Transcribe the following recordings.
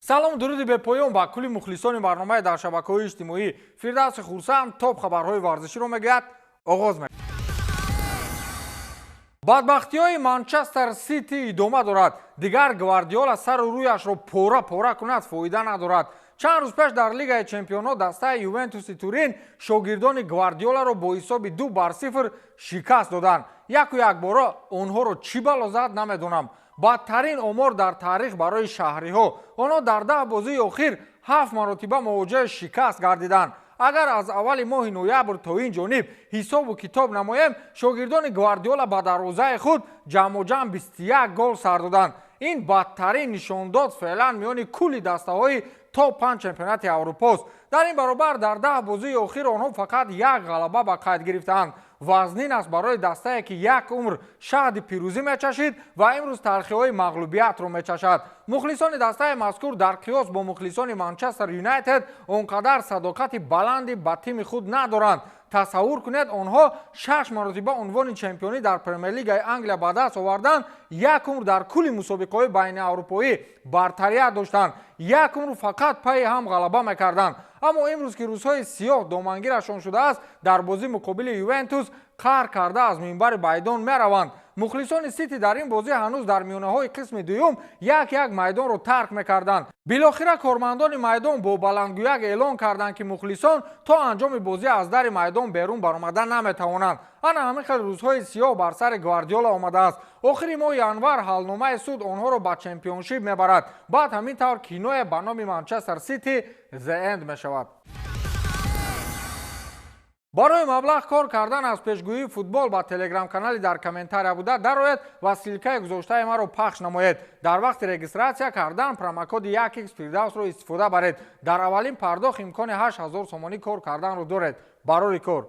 салому дуруди бепоён ба кулли мухлисони барномаи дар шабакаҳои иҷтимоӣ. Фирдавси хурсанд топ хабарҳои варзиширо мегӯяд. оғоз мекунем. бадбахтиҳои Манчестер Сити идома дорад. Дигар Гвардиола сару рӯяшро пора пора кунад, фоида надорад. чанд рӯз пеш дар Лигаи Чемпионҳо дастаи Ювентуси Турин шогирдони Гвардиоларо бо ҳисоби 2-0 шикаст доданд. Яку якбора онҳоро чӣ бало зад намедонам. бадтарин омор дар таърих барои шаҳриҳо. онҳо дар 10 бозии охир 7 маротиба мувоҷиҳаи шикаст гардиданд. агар аз аввали моҳи ноябр то ин ҷониб ҳисобу китоб намоем, шогирдони Гвардиола ба дарвозаи худ ҷамъоҷамъ 21 гол сар доданд. ин бадтарин нишондод феълан миёни кулли дастаҳои топ 5 чемпионати Аврупост. дар ин баробар дар 10 бозии охир онҳо фақат як ғалаба ба қайд гирифтаанд. вазнин аст барои дастае ки як умр шаҳди пирӯзӣ мечашид ва имрӯз талхиҳои мағлубиятро мечашад. мухлисони дастаи мазкур дар қиёс бо мухлисони Манчестер Юнайтед он қадар садоқати баланди ба тими худ надоранд. тасаввур кунед, онҳо 6 маротиба унвони чемпионӣ дар Премер-лигаи Англия ба даст оварданд, як умр дар кулли мусобиқаҳои байниаврупоӣ бартарият доштанд, як умр фақат пайи ҳам ғалаба мекарданд. аммо имрӯз ки рӯзҳои сиёҳ домангирашон шудааст, дар бозӣ муқобили Ювентус қаҳр карда аз минбари майдон мераванд. мухлисони Сити дар ин бозӣ ҳанӯз дар миёнаҳои қисми дуюм як майдонро тарк мекарданд. билохира кормандони майдон бо баландгӯяк эълон карданд ки мухлисон то анҷоми бозӣ аз дари майдон берун баромадан наметавонанд. ана ҳамин хел рӯзҳои сиёҳ бар сари Гвардиола омадааст. охири моҳи январ ҳалномаи суд онҳоро ба чемпионшип мебарад. баъд ҳамин тавр киноя ба номи Манчестер Сити The End мешавад. барои маблағ кор кардан аз пешгӯии футбол ба телеграм-канали дар комментария буда дароед ва силкаи гузоштаи маро пахш намоед. дар вақти регистратсия кардан промокоди 1x Фирдавсро истифода баред. дар аввалин пардохт имкони 8000 сомонӣ кор карданро доред. барори кор.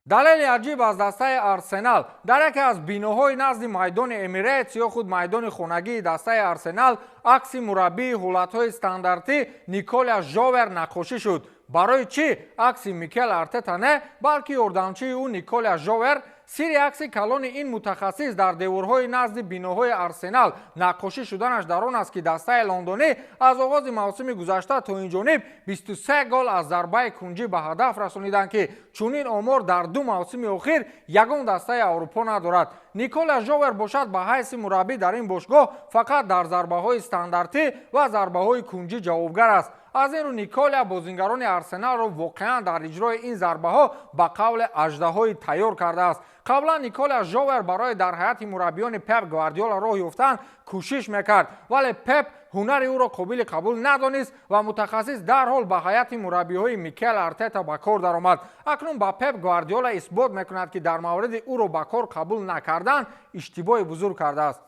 далели аҷиб аз дастаи Арсенал. дар яке аз биноҳои назди майдони Эмирейтс ё худ майдони хонагии дастаи Арсенал акси мураббии ҳолатҳои стандартӣ Николя Жовер нақошӣ шуд. барои чӣ акси Микел Артета не, балки ёрдамчии ӯ Николя Жовер? сири акси калони ин мутахассис дар деворҳои назди биноҳои Арсенал нақошӣ шуданаш дар он аст ки дастаи лондонӣ аз оғози мавсими гузашта то инҷониб 23 гол аз зарбаи кунҷӣ ба ҳадаф расониданд ки чунин омор дар 2 мавсими охир ягон дастаи Аврупо надорад. Николя Жовер бошад ба ҳайси мураббӣ дар ин бошгоҳ фақат дар зарбаҳои стандартӣ ва зарбаҳои кунҷӣ ҷавобгар аст. аз ин рӯ Николя бозингарони Арсеналро воқеан дар иҷрои ин зарбаҳо ба қавле аждаҳои тайёр кардааст. қаблан Николя Жовер барои дар ҳайати мураббиёни Пеп Гвардиола роҳ ёфтан кӯшиш мекард, вале Пеп ҳунари ӯро қобили қабул надонист ва мутахассис дарҳол ба ҳайати мураббиҳои Микел Артета ба кор даромад. акнун ба Пеп Гвардиола исбот мекунад ки дар мавриди ӯро ба кор қабул накардан иштибоҳи бузург кардааст.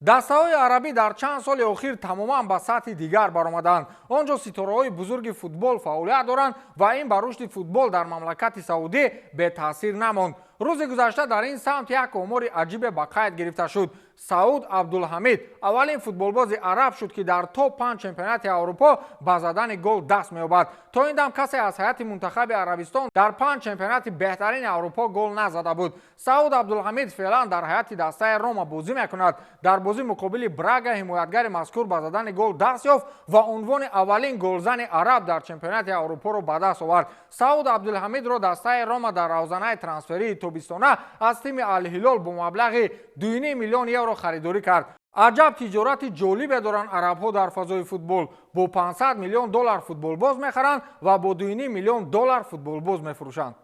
дастаҳои арабӣ дар чанд соли охир тамоман ба сатҳи дигар баромаданд. он ҷо ситораҳои бузурги футбол фаъолият доранд ва ин ба рушди футбол дар мамлакати Саудӣ бетаъсир намонд. рӯзи гузашта дар ин самт як омори аҷибе ба қайд гирифта шуд. Сауд Абдулҳамид аввалин футболбози араб шуд ки дар топ 5 чемпионати Аврупо ба задани гол даст меёбад. то ин дам касе аз ҳайати мунтахаби Арабистон дар 5 чемпионати беҳтарини Аврупо гол назада буд. Сауд Абдулҳамид феълан дар ҳайати дастаи Рома бозӣ мекунад. дар бозӣ муқобили Брага ҳимоятгари мазкур ба задани гол даст ёфт ва унвони аввалин голзани араб дар чемпионати Аврупоро ба даст овард. Сауд Абдулҳамидро дастаи Рома дар равзанаи трансферии тобистона аз тими Ал-Ҳилол бо маблағи 2,5 миллион евро харидорӣ кард. аҷаб тиҷорати ҷолибе доранд арабҳо дар фазои футбол. бо 500 миллион доллар футболбоз мехаранд ва бо 2,5 миллион доллар футболбоз мефурӯшанд.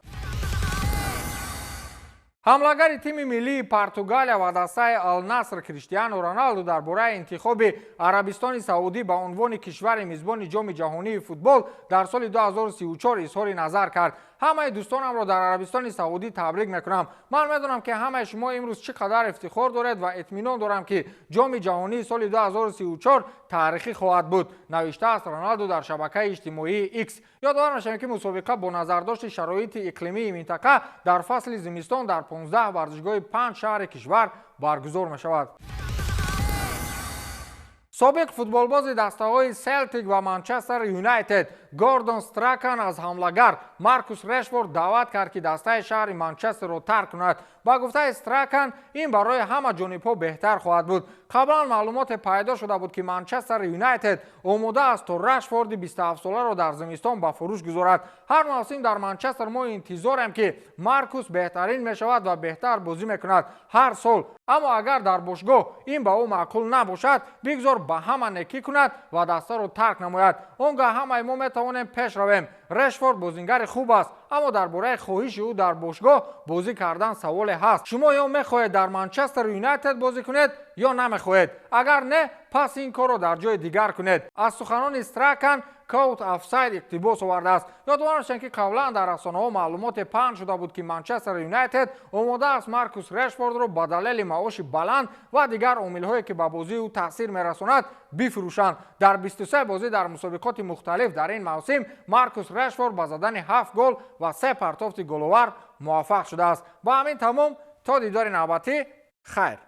ҳамлагари тими миллии Португалия ва дастаи Ал-Наср Криштиану Роналду дар бораи интихоби Арабистони Саудӣ ба унвони кишвари мизбони ҷоми ҷаҳонии футбол дар соли 2034 изҳори назар кард. ҳамаи дӯстонамро дар Арабистони Саудӣ табрик мекунам. ман медонам ки ҳамаи шумо имрӯз чӣ қадар ифтихор доред ва итминон дорам ки ҷоми ҷаҳонии соли 2034 таърихӣ хоҳад буд, навиштааст Роналду дар шабакаи иҷтимоии X. ёдовар мешавем ки мусобиқа бо назардошти шароити иқлимии минтақа дар фасли зимистон дар 15 варзишгоҳи 5 шаҳри кишвар баргузор мешавад. собиқ футболбози дастаҳои Селтик ва Манчестер Юнайтед гордон стракан аз ҳамлагар маркус решфорд даъват кард ки дастаи шаҳри манчестерро тарк кунад. ба гуфтаи стракан ин барои ҳама ҷонибҳо беҳтар хоҳад буд. қаблан маълумоте пайдо шуда буд ки манчестер юнайтед омода аст то решфорди 27-соларо дар зимистон ба фурӯш гузорад. ҳар мавсим дар манчестер мо интизорем ки маркус беҳтарин мешавад ва беҳтар бозӣ мекунад ҳар сол. аммо агар дар бошгоҳ ин ба ӯ маъқул набошад, бигзор ба ҳама некӣ кунад ва дастаро тарк намояд. он гоҳ ҳамаи мо метавонем пеш равем. решфорд бозингари хуб аст, аммо дар бораи хоҳиши ӯ дар бошгоҳ бозӣ кардан саволе ҳаст. шумо ё мехоҳед дар манчестер юнайтед бозӣ кунед ё намехоҳед. агар не, пас ин корро дар ҷои дигар кунед. аз суханони стракан коут офсайд иқтибос овардааст. ёдовар бошед ки қаблан дар расонаҳо маълумоте паҳн шуда буд ки манчестер юнайтед омода аст маркус решфордро ба далели маоши баланд ва дигар омилҳое ки ба бозии ӯ таъсир мерасонад бифурӯшанд. дар 23 бозӣ дар мусобиқоти мухталиф дар ин мавсим маркус решфорд ба задани 7 гол ва 3 партофти головар муваффақ шудааст. ба ҳамин тамом, то дидори навбатӣ, хайр.